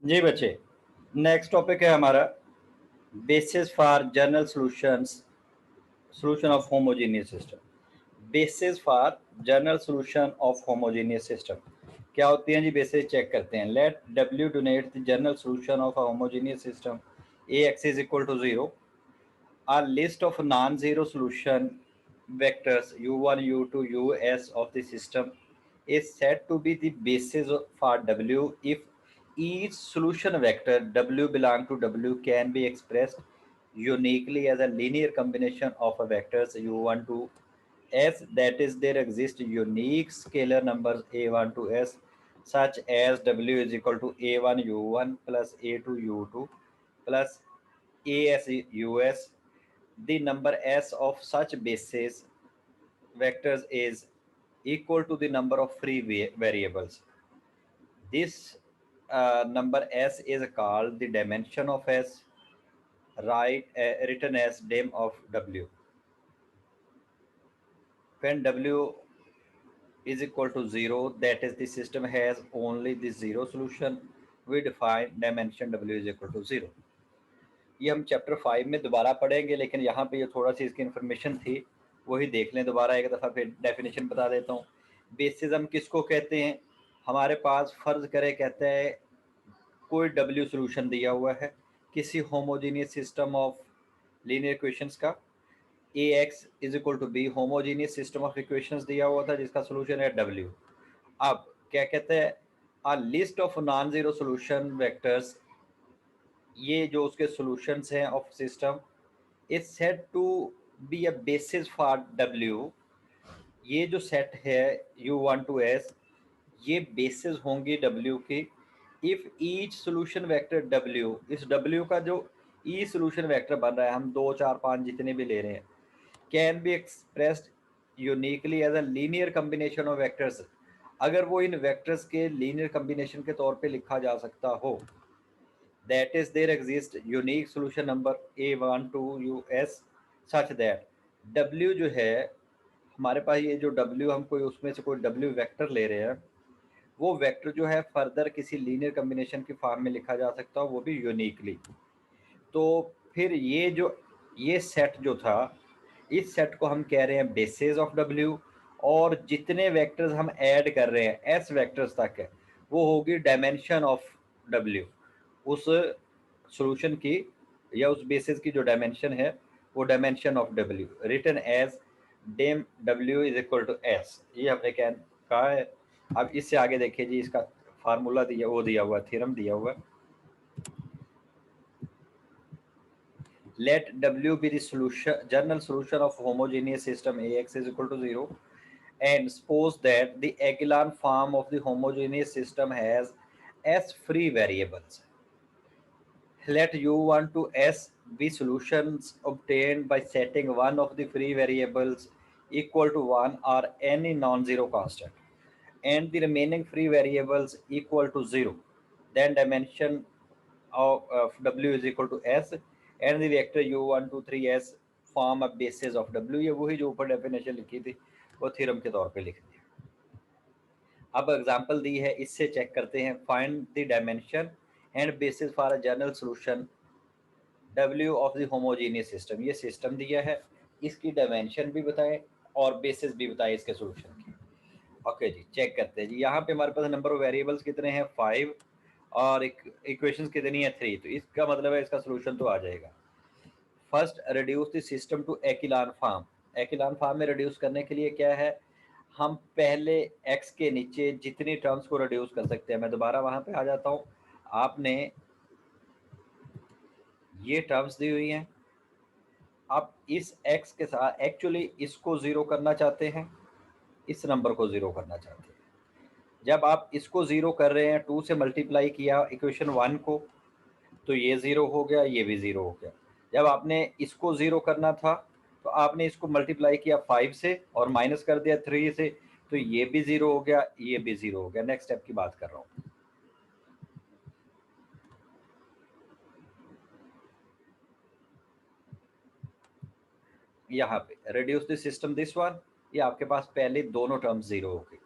जी बच्चे, next topic है हमारा basis for general solution of homogeneous system. Basis for general solution of homogeneous system क्या होती हैं जी? बेसिस चेक करते हैं। Let W denote the general solution of a homogeneous system AX is equal to 0. A list of non-zero solution vectors u1, u2, us of the system is said to be the basis for W if each solution vector W belong to W can be expressed uniquely as a linear combination of a vectors u1 to s, that is there exist unique scalar numbers a1 to s such as W is equal to a1 u1 plus a2 u2 plus as us. The number s of such basis vectors is equal to the number of free variables. This number s is called the dimension of s, written as dim of W. When W is equal to 0, that is the system has only the zero solution, we define dimension W is equal to 0. ये हम chapter 5 में दोबारा पढ़ेंगे, लेकिन यहाँ पे ये थोड़ा सी इसकी इन्फॉर्मेशन थी, वही देख लें दोबारा एक दफ़ा, फिर डेफिनेशन बता देता हूँ। बेसिस हम किसको कहते हैं? हमारे पास फ़र्ज़ करें, कहते हैं कोई W सॉल्यूशन दिया हुआ है किसी homogeneous system of linear equations का, AX is equal to B, homogeneous system of equations दिया हुआ था जिसका सॉल्यूशन है W। अब क्या कहते हैं? A list of non zero solution vectors, ये जो उसके सॉल्यूशंस हैं of system, is set to be a basis for W। ये जो सेट है U1 to S, ये बेसिस होंगी W की if each solution vector W, इस W का जो ई सॉल्यूशन वेक्टर बन रहा है, हम 2, 4, 5 जितने भी ले रहे हैं, can be expressed uniquely as a linear combination of vectors, अगर वो इन वेक्टर्स के लीनियर कम्बिनेशन के तौर पे लिखा जा सकता हो, that is there exist unique solution number a1 to us such that W जो है हमारे पास, ये जो W हम कोई उसमें से कोई W वेक्टर ले रहे हैं, वो वेक्टर जो है फर्दर किसी लीनियर कम्बिनेशन की फॉर्म में लिखा जा सकता हो, वो भी यूनिकली। तो फिर ये सेट जो था, इस सेट को हम कह रहे हैं बेसिस ऑफ W, और जितने वेक्टर्स हम ऐड कर रहे हैं S वेक्टर्स तक है, वो होगी डायमेंशन ऑफ W, उस सॉल्यूशन की या उस बेसिस की जो डायमेंशन है, वो dimension of W, written as dim W is equal to S। ये हमने कहा है। अब इससे आगे देखिए जी, इसका फार्मूला दिया हुआ, थ्योरम दिया हुआ। Let W be the general solution of homogeneous system AX is equal to 0, and suppose that the echelon form of the homogeneous system has S free variables. Let U1 to S be solutions obtained by setting one of the free variables equal to 1 or any non-zero constant, and the remaining free variables equal to 0. Then dimension of W is equal to S, and the vector U1 to 3S form a basis of W। ये वही जो ऊपर definition लिखी थी, वो theorem के तौर पे लिख दी। अब एग्जांपल दी है, इससे चेक करते हैं। Find the dimension and bases for a general solution W of the homogeneous system. ये सिस्टम दिया है, इसकी डायमेंशन भी बताएं और बेसिस भी बताएं इसके सॉल्यूशन की। ओके जी, चेक करते हैं जी। यहाँ पे हमारे पास नंबर ऑफ वेरिएबल्स कितने हैं? 5, और इक्वेशंस कितनी है? 3। तो इसका मतलब है इसका सॉल्यूशन तो आ जाएगा। First, reduce the system to echelon form. Echelon form में रिड्यूस करने के लिए क्या है, हम पहले x के नीचे जितनी टर्म्स को रिड्यूस कर सकते हैं। मैं दोबारा वहां पे आ जाता हूँ। आपने ये टर्म्स दी हुई हैं, आप इस x के साथ एक्चुअली इसको जीरो करना चाहते हैं, इस नंबर को जीरो करना चाहते हैं। जब आप इसको जीरो कर रहे हैं, 2 से मल्टीप्लाई किया इक्वेशन 1 को, तो ये जीरो हो गया, ये भी जीरो हो गया। जब आपने इसको जीरो करना था, तो आपने इसको मल्टीप्लाई किया 5 से और माइनस कर दिया 3 से, तो ये भी जीरो हो गया, ये भी जीरो हो गया। नेक्स्ट स्टेप की बात कर रहा हूँ। यहाँ पे reduce the system this one, ये आपके पास पहले दोनों टर्म्स जीरो हो गई।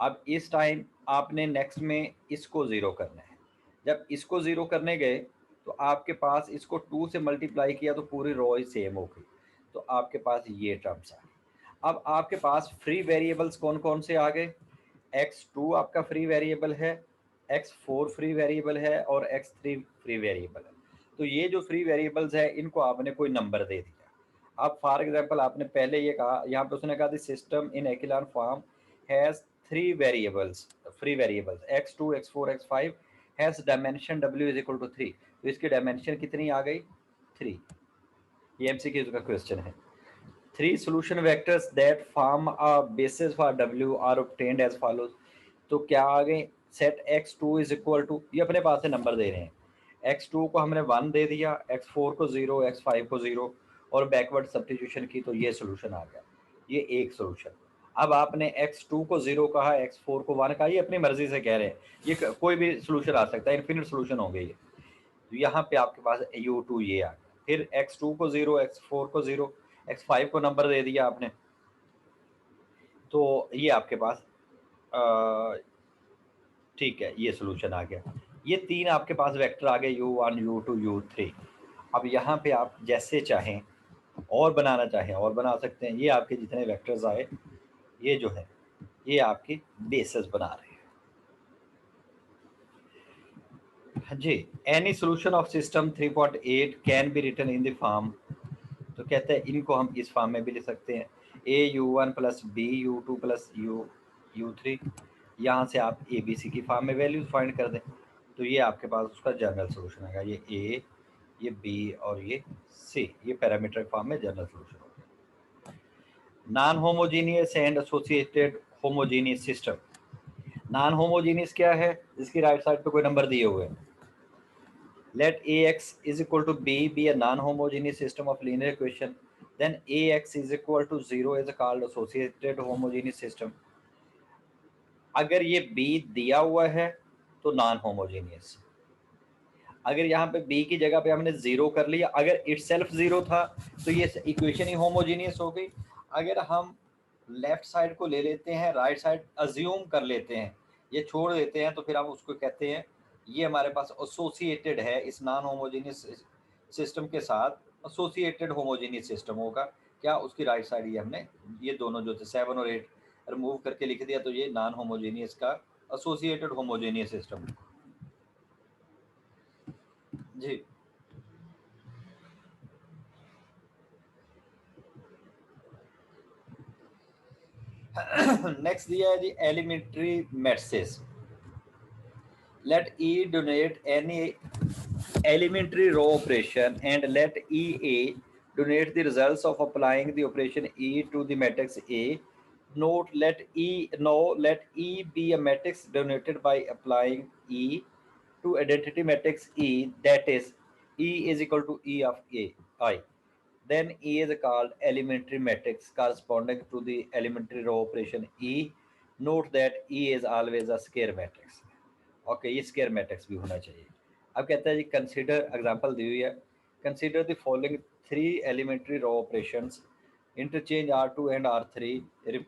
अब इस टाइम आपने नेक्स्ट में इसको जीरो करना है। जब इसको 0 करने गए तो आपके पास इसको 2 से मल्टीप्लाई किया तो पूरी रो ही सेम हो गई, तो आपके पास ये टर्म्स आ गई। अब आपके पास फ्री वेरिएबल्स कौन कौन से आ गए? x2 आपका फ्री वेरिएबल है, x4 फ्री वेरिएबल है और x3 फ्री वेरिएबल है। तो ये जो फ्री वेरिएबल्स है इनको आपने कोई नंबर दे दिया। अब फॉर एग्जांपल आपने पहले ये कहा, यहाँ पे उसने कहा the system in echelon form has 3 variables, free variables x2 x4 x5 has dimension w is equal to 3। तो इसकी डायमेंशन कितनी आ गई? 3। ये एमसीक्यू का क्वेश्चन है। 3 solution vectors that form a basis for W are obtained as follows। तो क्या आ गए? Set x2 is equal to, ये अपने पास से नंबर दे रहे हैं, x2 को हमने 1 दे दिया, x4 को 0, x5 को 0 और बैकवर्ड सब्स्टिट्यूशन की, तो ये सोल्यूशन आ गया। ये एक सोल्यूशन। अब आपने x2 को 0 कहा, x4 को 1 कहा, ये अपनी मर्जी से कह रहे हैं, ये कोई भी सोल्यूशन आ सकता है, इन्फिनिट सोल्यूशन होंगे ये। तो यहाँ पे आपके पास u2 ये आ गया। फिर x2 को 0, x4 को 0, x5 को नंबर दे दिया आपने, तो ये आपके पास ठीक है, ये सोल्यूशन आ गया। ये 3 आपके पास वेक्टर आ गए, u1 u2 u3। अब यहाँ पे आप जैसे चाहें और बनाना चाहें और बना सकते हैं। ये आपके जितने वेक्टर्स आए, ये जो है ये आपकी बेसिस बना रहे हैं। हाँ जी, any solution of system 3.8 can be written in the form. तो कहते हैं इनको हम इस फॉर्म में भी लिख सकते हैं, au1 plus B u2 plus u3। यहाँ से आप ए बी सी की फॉर्म में वैल्यूज फाइंड कर दें, तो ये आपके पास उसका जनरल सोल्यूशन आएगा। ये ए, ये बी और ये सी, ये पैरामीटर फॉर्म में जनरल सोल्यूशन होगा। Non homogeneous and associated homogeneous system. Non homogeneous क्या है? इसकी राइट साइड पे कोई नंबर दिए हुए हैं। Let ax is equal to b be a non-homogeneous system of linear equation, then ax is equal to 0 is called associated homogeneous system। अगर ये b दिया हुआ है तो नॉन होमोजीनियस। अगर यहाँ पे b की जगह पे हमने 0 कर लिया, अगर इटसेल्फ 0 था तो ये इक्वेशन ही होमोजीनियस हो गई। अगर हम लेफ्ट साइड को ले लेते हैं, राइट साइड अज्यूम कर लेते हैं, ये छोड़ देते हैं, तो फिर हम उसको कहते हैं ये हमारे पास एसोसिएटेड है इस नॉन होमोजीनियस सिस्टम के साथ, एसोसिएटेड होमोजीनियस सिस्टम होगा। क्या? उसकी राइट साइड ये हमने ये दोनों जो थे 7 और 8 रिमूव करके लिख दिया, तो ये नॉन होमोजीनियस का एसोसिएटेड होमोजीनियस सिस्टम जी। नेक्स्ट दिया है जी elementary matrices. Let E denote any elementary row operation and let EA donate the results of applying the operation E to the matrix A. Note let E be a matrix donated by applying E to identity matrix E, that is E is equal to E of I. Then E is called elementary matrix corresponding to the elementary row operation E. Note that E is always a square matrix. Okay, ये square matrix भी होना चाहिए। अब कहता है जी consider, example दी हुई है, consider the following 3 elementary row operations, interchange R2 and R3।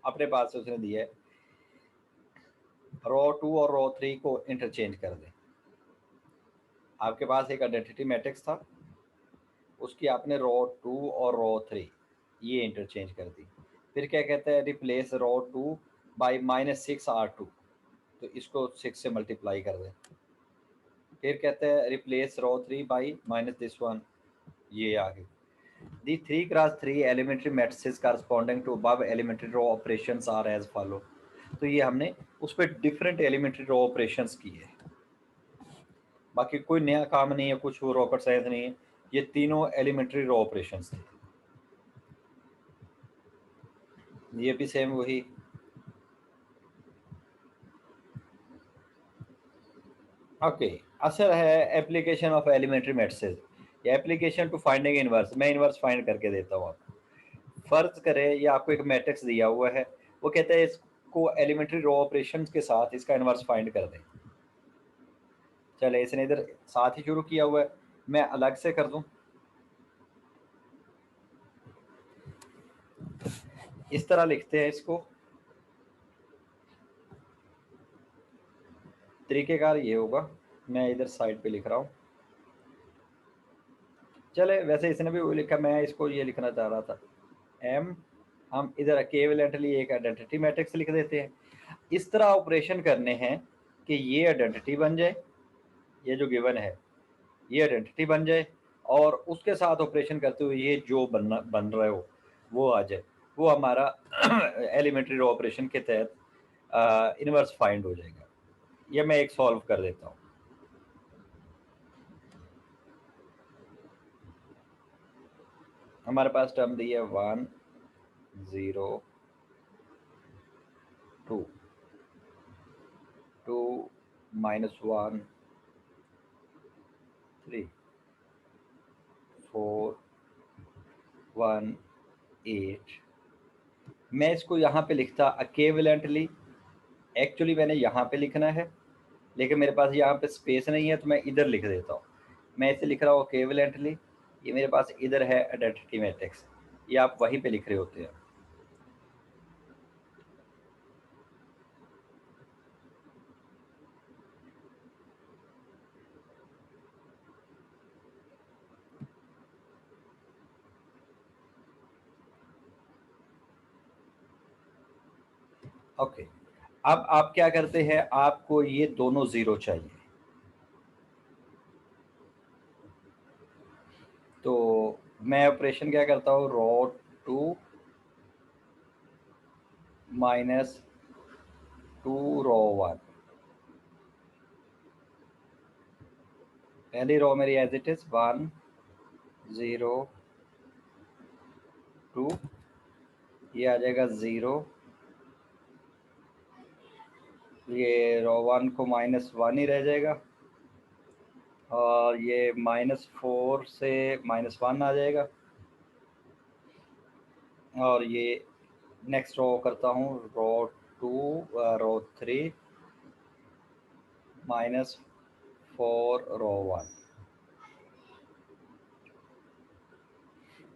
अपने पास से उसने दिया है रो 2 और रो 3 को इंटरचेंज कर दें। आपके पास एक आइडेंटिटी मैट्रिक्स था, उसकी आपने रो 2 और रो 3 ये इंटरचेंज कर दी। फिर क्या कहता है, रिप्लेस रो 2 बाई -6 R2, तो इसको 6 से मल्टीप्लाई कर दें। फिर कहते हैं replace row 3 by minus this one, ये आ गई। The 3x3 elementary matrices corresponding to above elementary row operations are as follow. तो ये हमने उस पर डिफरेंट एलिमेंट्री रो ऑपरेशंस किए, बाकी कोई नया काम नहीं है, कुछ वो रॉकेट साइंस नहीं है, ये तीनों एलिमेंट्री रो ऑपरेशंस थे। ये भी सेम वही। ओके, असर है एप्लीकेशन ऑफ एलिमेंट्री मैट्रिसेस या एप्लीकेशन टू फाइंडिंग इनवर्स। मैं इनवर्स फाइंड करके देता हूँ आपको। फर्ज करें ये आपको एक मैट्रिक्स दिया हुआ है, वो कहता है इसको एलिमेंट्री रो ऑपरेशंस के साथ इसका इनवर्स फाइंड कर दें। चले, इसने इधर साथ ही शुरू किया हुआ है, मैं अलग से कर दूं। इस तरह लिखते हैं इसको, तरीकेकार ये होगा, मैं इधर साइड पे लिख रहा हूँ। चले, वैसे इसने भी वो लिखा, मैं इसको ये लिखना चाह रहा था m, हम इधर इक्विवेलेंटली एक आइडेंटिटी मैट्रिक्स लिख देते हैं। इस तरह ऑपरेशन करने हैं कि ये आइडेंटिटी बन जाए, ये जो गिवन है ये आइडेंटिटी बन जाए, और उसके साथ ऑपरेशन करते हुए ये जो बन रहे हो वो आ जाए, वो हमारा एलिमेंट्री रो ऑपरेशन के तहत इनवर्स फाइंड हो जाएगा। ये मैं एक सॉल्व कर देता हूँ। हमारे पास टर्म दी है 1 0 2 2 -1 3 4 1 8। मैं इसको यहाँ पे लिखता इक्विवेलेंटली, एक्चुअली मैंने यहाँ पे लिखना है, लेकिन मेरे पास यहाँ पे स्पेस नहीं है तो मैं इधर लिख देता हूँ। मैं इसे लिख रहा हूँ इक्विवेलेंटली, ये मेरे पास इधर है आइडेंटिटी मैट्रिक्स, ये आप वहीं पे लिख रहे होते हैं। ओके, अब आप क्या करते हैं, आपको ये दोनों जीरो चाहिए, तो मैं ऑपरेशन क्या करता हूँ, रो 2 -2 रो 1। पहली रो मेरी एज इट इज 1 0 2, ये आ जाएगा 0, ये रो 1 को -1 ही रह जाएगा, और ये -4 से -1 आ जाएगा, और ये नेक्स्ट रो करता हूँ, रो 2 रो 3 -4 रो 1।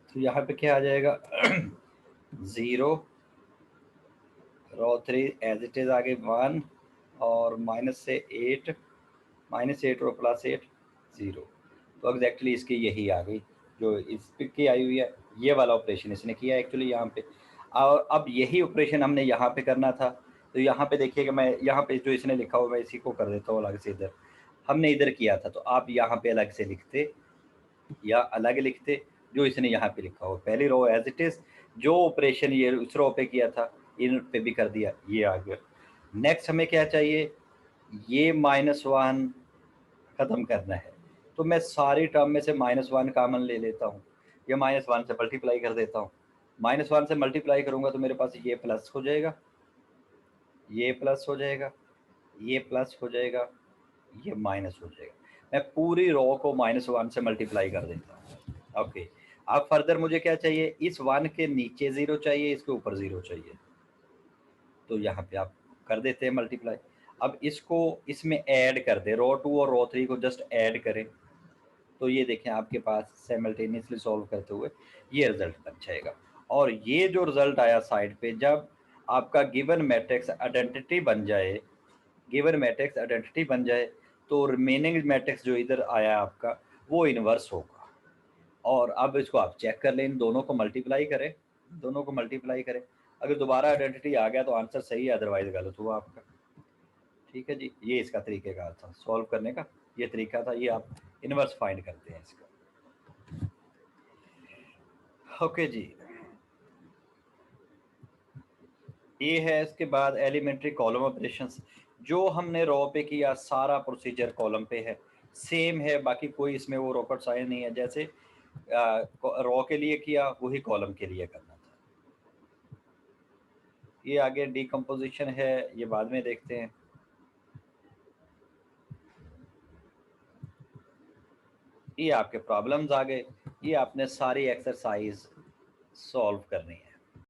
तो यहाँ पे क्या आ जाएगा 0 रो 3 एज इट इज आगे 1, और माइनस से 8 -8 और +8 0। तो एग्जैक्टली इसकी यही आ गई जो इस पिक की आई हुई है, ये वाला ऑपरेशन इसने किया एक्चुअली यहाँ पे। और अब यही ऑपरेशन हमने यहाँ पे करना था, तो यहाँ पे देखिए कि मैं यहाँ पे जो इसने लिखा हुआ मैं इसी को कर देता हूँ अलग से, इधर हमने इधर किया था, तो आप यहाँ पे अलग से लिखते या अलग लिखते जो इसने यहाँ पे लिखा हो। पहली रो एज इट इज, जो ऑपरेशन ये उस रो पे किया था इन पे भी कर दिया, ये आ गया। नेक्स्ट हमें क्या चाहिए, ये -1 खत्म करना है, तो मैं सारी टर्म में से -1 कॉमन ले लेता हूँ, या -1 से मल्टीप्लाई कर देता हूँ। -1 से मल्टीप्लाई करूंगा तो मेरे पास ये प्लस हो जाएगा, ये प्लस हो जाएगा, ये प्लस हो जाएगा, ये माइनस हो जाएगा। मैं पूरी रो को -1 से मल्टीप्लाई कर देता हूँ। ओके, अब फर्दर मुझे क्या चाहिए, इस 1 के नीचे 0 चाहिए, इसके ऊपर 0 चाहिए, तो यहाँ पे आप कर देते हैं मल्टीप्लाई। अब इसको इसमें ऐड कर दे, रो 2 और रो 3 को जस्ट ऐड करें, तो ये देखें आपके पास साइमल्टेनियसली सॉल्व करते हुए ये रिजल्ट बन जाएगा। और ये जो रिजल्ट आया साइड पे, जब आपका गिवन मैट्रिक्स आइडेंटिटी बन जाए, गिवन मैट्रिक्स आइडेंटिटी बन जाए, तो रिमेनिंग मैट्रिक्स जो इधर आया आपका वो इनवर्स होगा। और अब इसको आप चेक कर लें, इन दोनों को मल्टीप्लाई करें, दोनों को मल्टीप्लाई करें, अगर दोबारा आइडेंटिटी आ गया तो आंसर सही है, अदरवाइज गलत हुआ आपका। ठीक है जी, ये इसका तरीकेकार था सॉल्व करने का, ये तरीका था, ये आप इनवर्स फाइंड करते हैं इसका। ओके जी, ये है इसके बाद एलिमेंट्री कॉलम ऑपरेशंस। जो हमने रो पे किया सारा प्रोसीजर कॉलम पे है, सेम है, बाकी कोई इसमें वो रॉकेट साइंस नहीं है, जैसे रो के लिए किया वही कॉलम के लिए करना था। ये आगे डीकम्पोजिशन है, ये बाद में देखते हैं। ये आपके प्रॉब्लम्स आ गए, ये आपने सारी एक्सरसाइज सॉल्व करनी है।